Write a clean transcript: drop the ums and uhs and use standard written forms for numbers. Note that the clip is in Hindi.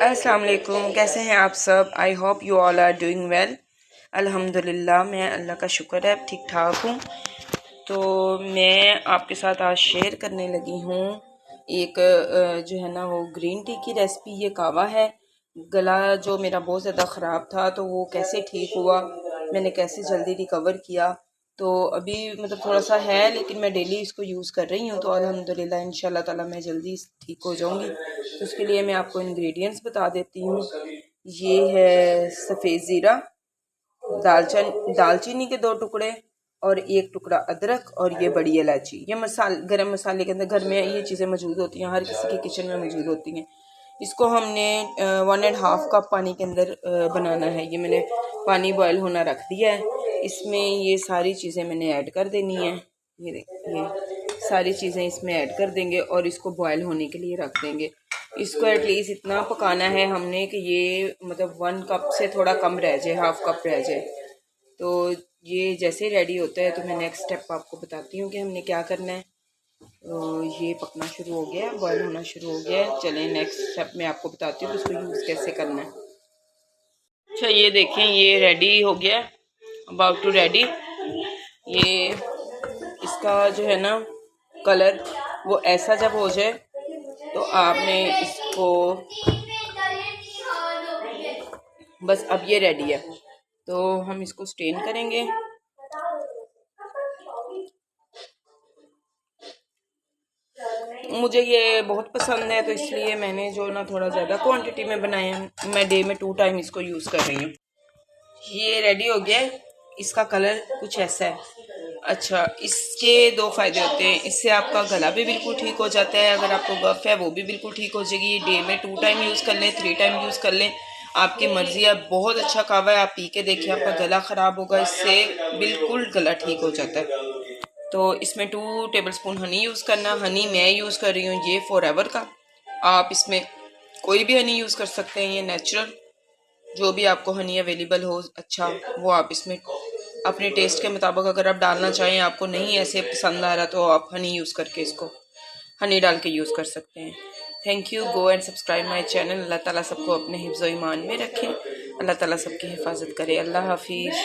अस्सलाम वालेकुम, कैसे हैं आप सब। I hope you all are doing well. अल्हम्दुलिल्लाह, मैं अल्लाह का शुक्र है ठीक ठाक हूँ। तो मैं आपके साथ आज शेयर करने लगी हूँ एक जो है ना वो ग्रीन टी की रेसिपी। ये कावा है। गला जो मेरा बहुत ज़्यादा ख़राब था तो वो कैसे ठीक हुआ, मैंने कैसे जल्दी रिकवर किया। तो अभी मतलब थोड़ा सा है लेकिन मैं डेली इसको यूज़ कर रही हूँ, तो अल्हम्दुलिल्लाह इंशाल्लाह ताला मैं जल्दी ठीक हो जाऊँगी। तो उसके लिए मैं आपको इंग्रेडिएंट्स बता देती हूँ। ये है सफ़ेद ज़ीरा, दालचीनी के 2 टुकड़े और 1 टुकड़ा अदरक, और ये बड़ी इलायची। ये गरम मसाले के अंदर घर में ये चीज़ें मौजूद होती हैं, हर किसी के किचन में मौजूद होती हैं। इसको हमने 1.5 कप पानी के अंदर बनाना है। ये मैंने पानी बॉयल होना रख दिया है। इसमें ये सारी चीज़ें मैंने ऐड कर देनी है। ये सारी चीज़ें इसमें ऐड कर देंगे और इसको बॉयल होने के लिए रख देंगे। इसको एटलीस्ट इतना पकाना है हमने कि ये मतलब 1 कप से थोड़ा कम रह जाए, 1/2 कप रह जाए। तो ये जैसे रेडी होता है तो मैं नेक्स्ट स्टेप आपको बताती हूँ कि हमने क्या करना है। तो ये पकना शुरू हो गया, बॉयल होना शुरू हो गया है। चलें नेक्स्ट स्टेप में आपको बताती हूँ कि इसको यूज़ कैसे करना है। अच्छा, ये देखें, ये रेडी हो गया, अबाउट टू रेडी। ये इसका जो है ना कलर वो ऐसा जब हो जाए तो आपने इसको बस, अब ये रेडी है तो हम इसको स्टेन करेंगे। मुझे ये बहुत पसंद है तो इसलिए मैंने जो ना थोड़ा ज़्यादा क्वांटिटी में बनाया। मैं डे में 2 टाइम इसको यूज़ कर रही हूँ। ये रेडी हो गया। इसका कलर कुछ ऐसा है। अच्छा, इसके 2 फायदे होते हैं। इससे आपका गला भी बिल्कुल ठीक हो जाता है। अगर आपको गफ है वो भी बिल्कुल ठीक हो जाएगी। डे में 2 टाइम यूज़ कर लें, 3 टाइम यूज़ कर लें, आपकी मर्जी है। बहुत अच्छा कावा है, आप पी के देखिए, आपका गला ख़राब होगा, इससे बिल्कुल गला ठीक हो जाता है। तो इसमें 2 टेबलस्पून हनी यूज़ करना। हनी मैं यूज़ कर रही हूँ ये फॉरएवर का। आप इसमें कोई भी हनी यूज़ कर सकते हैं, ये नेचुरल जो भी आपको हनी अवेलेबल हो अच्छा वो आप इसमें अपने टेस्ट के मुताबिक अगर आप डालना चाहें, आपको नहीं ऐसे पसंद आ रहा तो आप हनी यूज़ करके इसको हनी डाल के यूज़ कर सकते हैं। Thank you. Go and subscribe my channel. Allah Taala सबको अपने हिफ्ज़ ईमान में रखें। अल्लाह ताला सबकी हिफाजत करे। अल्लाह हाफिज़।